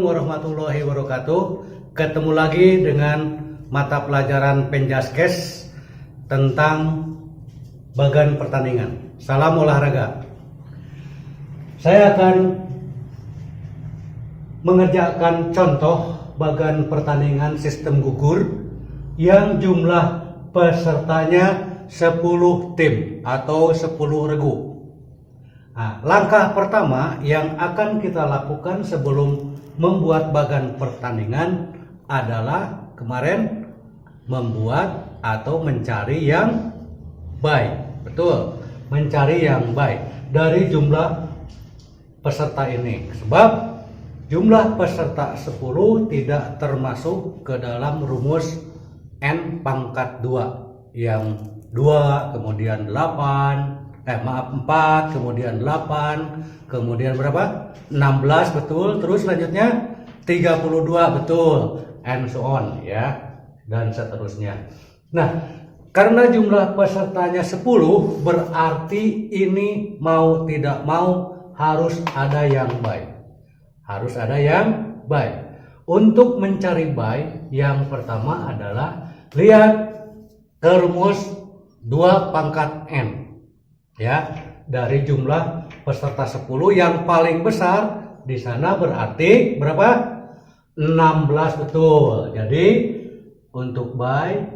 Assalamualaikum warahmatullahi wabarakatuh. Ketemu lagi dengan mata pelajaran Penjaskes tentang bagan pertandingan. Salam olahraga. Saya akan mengerjakan contoh bagan pertandingan sistem gugur yang jumlah pesertanya 10 tim atau 10 regu. Nah, langkah pertama yang akan kita lakukan sebelum membuat bagan pertandingan adalah kemarin membuat atau mencari yang baik. Betul, mencari yang baik dari jumlah peserta ini. Sebab jumlah peserta 10 tidak termasuk ke dalam rumus N pangkat 2 yang 2 kemudian 8 4 kemudian 8 kemudian berapa 16 betul, terus selanjutnya 32 betul, and so on ya, dan seterusnya. Nah, karena jumlah pesertanya 10 berarti ini mau tidak mau harus ada yang baik, harus ada yang baik. Untuk mencari baik yang pertama adalah lihat ke rumus 2 pangkat N ya, dari jumlah peserta 10 yang paling besar di sana berarti berapa? 16 betul. Jadi untuk by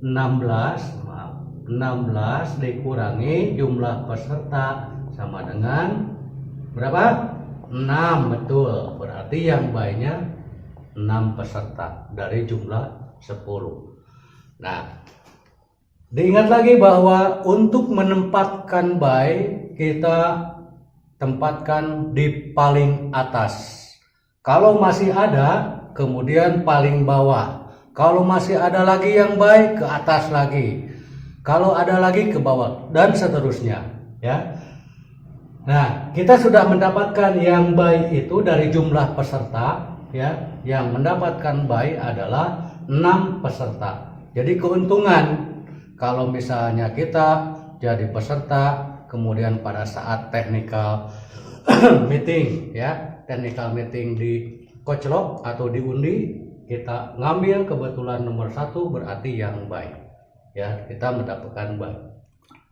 16 dikurangi jumlah peserta sama dengan berapa? 6 betul. Berarti yang by-nya 6 peserta dari jumlah 10. Nah, diingat lagi bahwa untuk menempatkan by kita tempatkan di paling atas. Kalau masih ada, kemudian paling bawah. Kalau masih ada lagi yang by, ke atas lagi. Kalau ada lagi ke bawah dan seterusnya, ya. Nah, kita sudah mendapatkan yang by itu dari jumlah peserta, ya. Yang mendapatkan by adalah 6 peserta. Jadi keuntungan kalau misalnya kita jadi peserta, kemudian pada saat technical meeting ya, technical meeting di koclok atau diundi, kita ngambil kebetulan nomor 1 berarti yang baik. Ya, kita mendapatkan baik.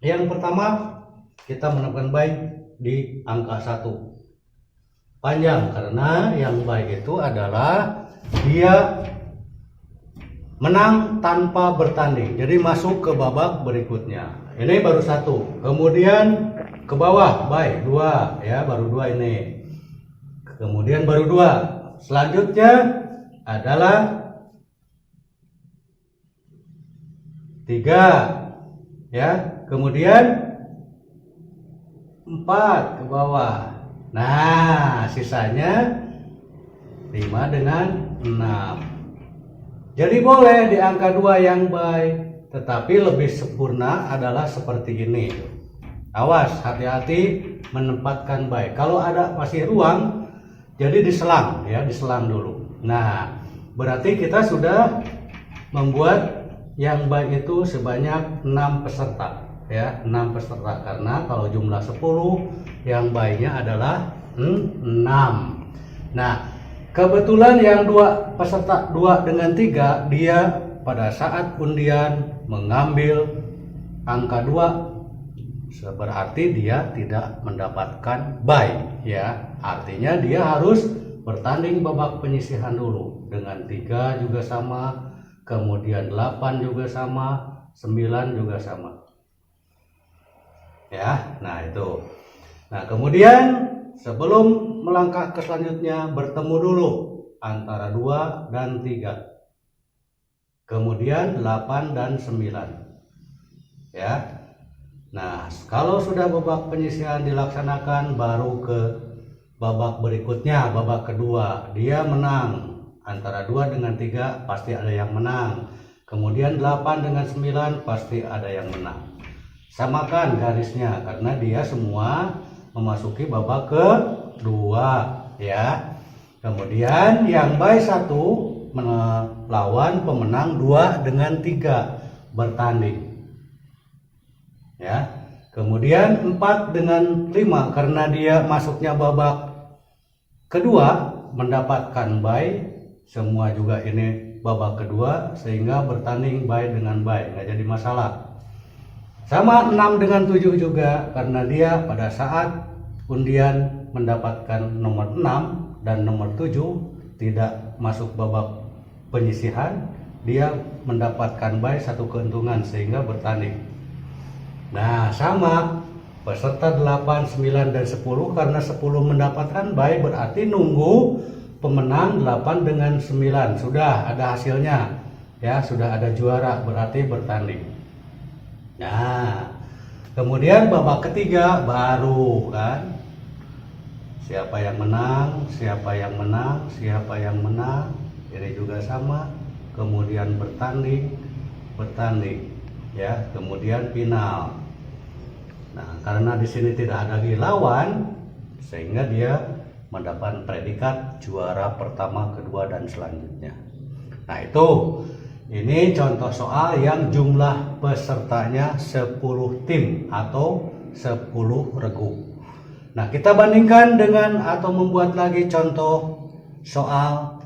Yang pertama kita mendapatkan baik di angka 1. Panjang karena yang baik itu adalah dia menang tanpa bertanding, jadi masuk ke babak berikutnya. Ini baru 1, kemudian ke bawah baik 2 ya, baru 2 ini, kemudian baru 2. Selanjutnya adalah 3 ya, kemudian 4 ke bawah. Nah, sisanya 5 dengan 6. Jadi boleh di angka 2 yang baik, tetapi lebih sempurna adalah seperti ini. Awas, hati-hati menempatkan baik. Kalau ada masih ruang, jadi diselang ya, diselang dulu. Nah, berarti kita sudah membuat yang baik itu sebanyak 6 peserta ya, 6 peserta karena kalau jumlah 10 yang baiknya adalah 6. Nah, kebetulan yang 2 peserta 2 dengan 3, dia pada saat undian mengambil angka 2, berarti dia tidak mendapatkan baik ya. Artinya dia harus bertanding babak penyisihan dulu. Dengan 3 juga sama, kemudian 8 juga sama, 9 juga sama. Ya, nah itu. Nah, kemudian sebelum melangkah ke selanjutnya, bertemu dulu antara 2 dan 3. Kemudian 8 dan 9. Ya. Nah, kalau sudah babak penyisihan dilaksanakan, baru ke babak berikutnya, babak kedua. Dia menang antara 2 dengan 3, pasti ada yang menang. Kemudian 8 dengan 9 pasti ada yang menang. Samakan garisnya karena dia semua memasuki babak kedua ya. Kemudian yang by 1 melawan pemenang 2 dengan 3 bertanding ya. Kemudian 4 dengan 5 karena dia masuknya babak kedua mendapatkan bye, semua juga ini babak kedua, sehingga bertanding bye dengan bye, nggak jadi masalah. Sama 6 dengan 7 juga, karena dia pada saat undian mendapatkan nomor 6 dan nomor 7 tidak masuk babak penyisihan, dia mendapatkan bye 1 keuntungan sehingga bertanding. Nah, sama peserta 8, 9 dan 10, karena 10 mendapatkan bye berarti nunggu pemenang 8 dengan 9. Sudah ada hasilnya ya, sudah ada juara, berarti bertanding. Nah, kemudian babak ketiga baru kan, siapa yang menang, siapa yang menang, siapa yang menang, ini juga sama. Kemudian bertanding ya, kemudian final. Nah, karena di sini tidak ada lagi lawan, sehingga dia mendapat predikat juara pertama, kedua, dan selanjutnya. Nah, ini contoh soal yang jumlah pesertanya 10 tim atau 10 regu. Nah, kita bandingkan dengan atau membuat lagi contoh soal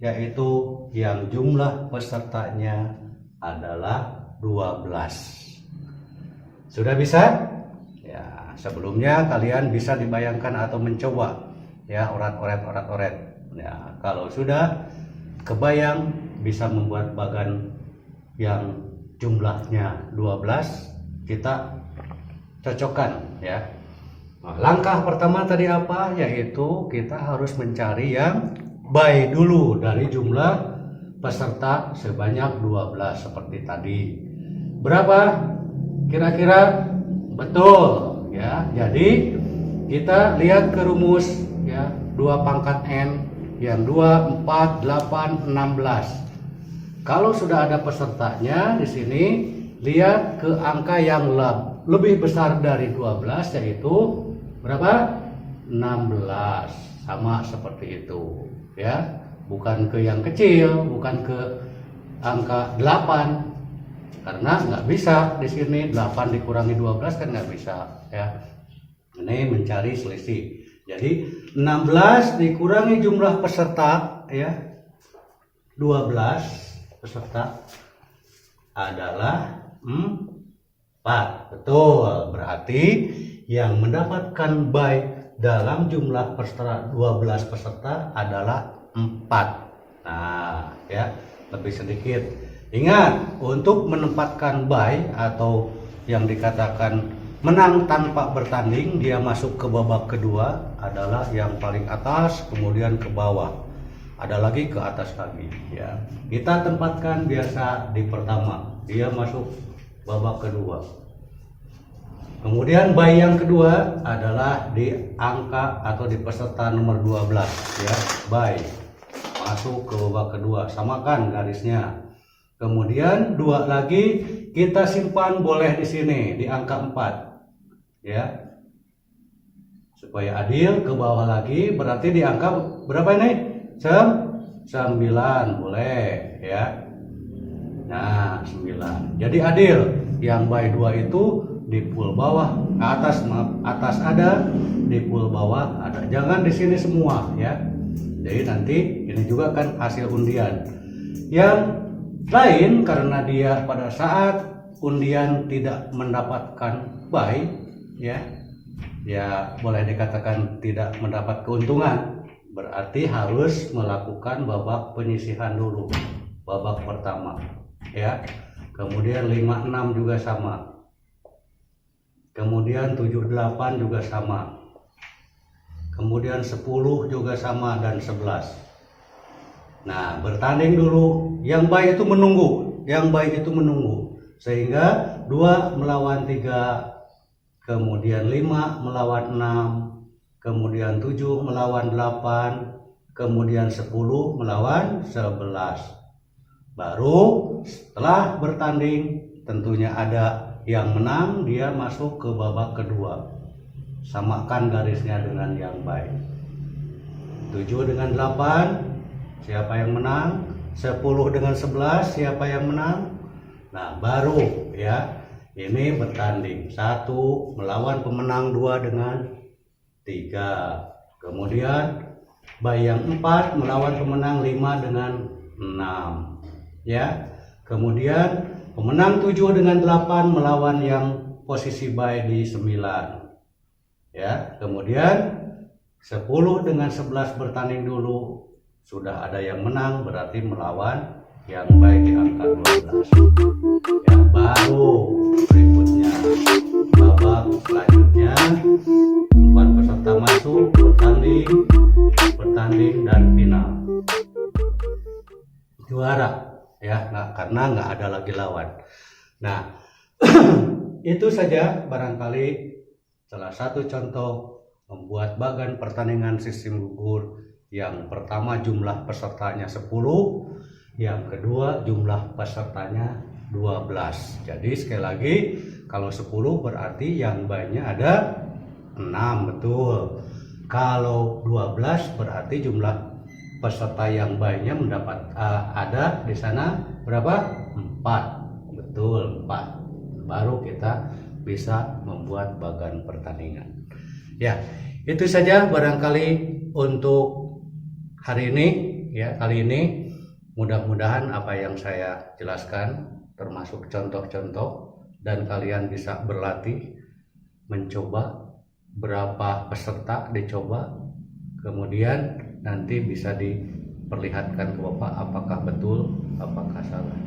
yaitu yang jumlah pesertanya adalah 12. Sudah bisa? Ya, sebelumnya kalian bisa dibayangkan atau mencoba ya, orat-oret. Ya, kalau sudah kebayang, bisa membuat bagan yang jumlahnya 12, kita cocokkan ya. Nah, langkah pertama tadi apa? Yaitu kita harus mencari yang bye dulu dari jumlah peserta sebanyak 12 seperti tadi. Berapa kira-kira? Betul ya. Jadi kita lihat ke rumus ya, 2 pangkat n, yang 2, 4, 8, 16. Kalau sudah ada pesertanya di sini, lihat ke angka yang lebih besar dari 12, yaitu berapa? 16. Sama seperti itu ya. Bukan ke yang kecil, bukan ke angka 8. Karena nggak bisa di sini 8 dikurangi 12 kan nggak bisa ya. Ini mencari selisih. Jadi 16 dikurangi jumlah peserta ya, 12 peserta adalah 4. Betul. Berarti yang mendapatkan bye dalam jumlah peserta 12 peserta adalah 4. Nah, ya, lebih sedikit. Ingat, untuk menempatkan bye atau yang dikatakan menang tanpa bertanding, dia masuk ke babak kedua adalah yang paling atas, kemudian ke bawah. Ada lagi ke atas lagi ya. Kita tempatkan biasa di pertama, dia masuk babak kedua. Kemudian bye yang kedua adalah di angka atau di peserta nomor 12 ya. Bye masuk ke babak kedua, samakan garisnya. Kemudian 2 lagi kita simpan boleh di sini di angka 4 ya, supaya adil. Ke bawah lagi berarti di angka berapa ini? 9 boleh ya. Nah, 9. Jadi adil. Yang bye 2 itu di pool bawah, atas ada, di pool bawah ada. Jangan di sini semua ya. Jadi nanti ini juga kan hasil undian. Yang lain karena dia pada saat undian tidak mendapatkan bye ya, boleh dikatakan tidak mendapat keuntungan, berarti harus melakukan babak penyisihan dulu, babak pertama ya. Kemudian 5, 6 juga sama, kemudian 7, 8 juga sama, kemudian 10 juga sama, dan 11. Nah, bertanding dulu. Yang bye itu menunggu, sehingga 2 melawan 3, kemudian 5 melawan 6, kemudian 7 melawan 8, kemudian 10 melawan 11. Baru setelah bertanding tentunya ada yang menang, dia masuk ke babak kedua. Samakan garisnya dengan yang bye. 7 dengan 8, siapa yang menang? 10 dengan 11, siapa yang menang? Nah, baru ya, ini bertanding. 1 melawan pemenang 2 dengan 3. Kemudian bayi yang 4 melawan pemenang 5 dengan 6 ya. Kemudian pemenang 7 dengan 8 melawan yang posisi bayi di 9 ya. Kemudian 10 dengan 11 bertanding dulu, sudah ada yang menang berarti melawan yang baik di angka 12 ya. Baru berikutnya babak selanjutnya 4 peserta masuk bertanding dan final juara ya. Nah, karena nggak ada lagi lawan. Nah itu saja barangkali salah satu contoh membuat bagan pertandingan sistem gugur. Yang pertama jumlah pesertanya 10, yang kedua jumlah pesertanya 12. Jadi sekali lagi kalau 10 berarti yang baiknya ada 6, betul. Kalau 12 berarti jumlah peserta yang baiknya mendapat ada di sana berapa? 4, betul, 4. Baru kita bisa membuat bagan pertandingan. Ya, itu saja barangkali untuk hari ini ya. Kali ini mudah-mudahan apa yang saya jelaskan termasuk contoh-contoh dan kalian bisa berlatih mencoba berapa peserta dicoba, kemudian nanti bisa diperlihatkan ke Bapak apakah betul apakah salah.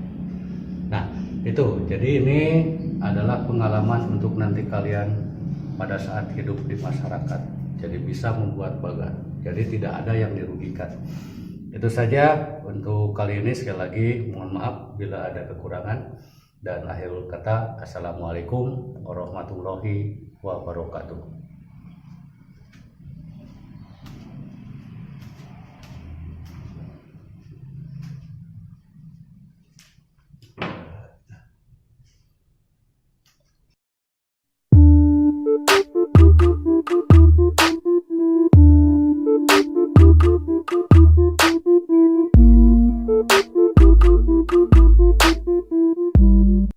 Nah itu, jadi ini adalah pengalaman untuk nanti kalian pada saat hidup di masyarakat, jadi bisa membuat bagan, jadi tidak ada yang dirugikan. Itu saja untuk kali ini. Sekali lagi mohon maaf bila ada kekurangan, dan akhirul kata assalamualaikum warahmatullahi wabarakatuh.